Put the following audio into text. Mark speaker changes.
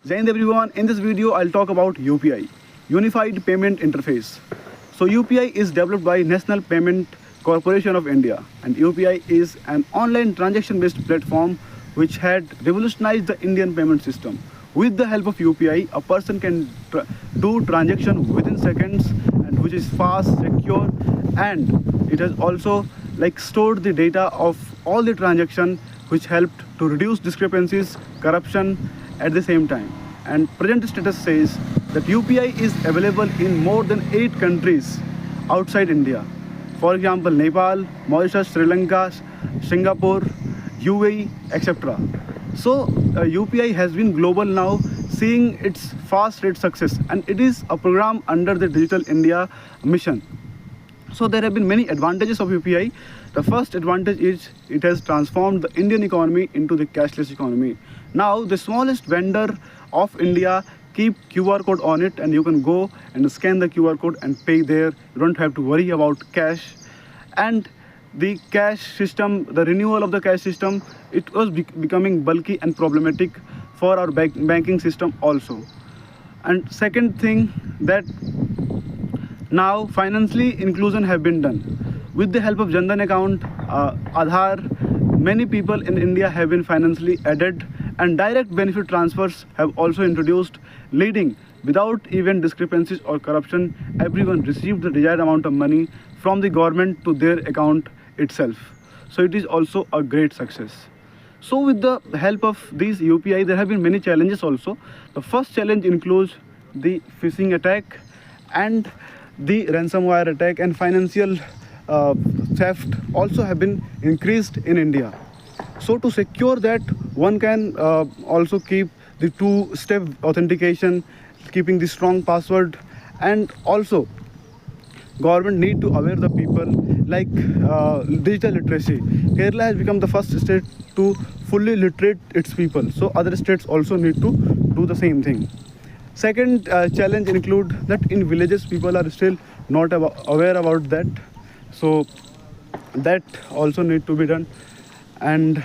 Speaker 1: Jai Hind everyone, in this video I'll talk about UPI, Unified Payment Interface. So UPI is developed by National Payment Corporation of India, and UPI is an online transaction based platform which had revolutionized the Indian payment system. With the help of UPI, a person can do transaction within seconds, and which is fast, secure, and it has also stored the data of all the transaction, which helped to reduce discrepancies, corruption at the same time. And present status says that UPI is available in more than 8 countries outside India. For example, Nepal, Mauritius, Sri Lanka, Singapore, UAE, etc. So UPI has been global now, seeing its fast rate success, and it is a program under the Digital India mission. So there have been many advantages of UPI. The first advantage is it has transformed the Indian economy into the cashless economy. Now the smallest vendor of India keep QR code on it, and you can go and scan the QR code and pay there. You don't have to worry about cash. And the cash system, the renewal of the cash system, it was becoming bulky and problematic for our banking system also. And second thing, that now financially inclusion have been done. With the help of Jan Dhan account, Aadhaar, many people in India have been financially added, and direct benefit transfers have also introduced, leading without even discrepancies or corruption. Everyone received the desired amount of money from the government to their account itself. So it is also a great success. So with the help of these UPI, there have been many challenges also. The first challenge includes the phishing attack and the ransomware attack, and financial theft also have been increased in India. So to secure that, one can also keep the two-step authentication, keeping the strong password, and also government need to aware the people digital literacy. Kerala has become the first state to fully literate its people, so other states also need to do the same thing. Second challenge include that in villages people are still not aware about that, so that also need to be done. And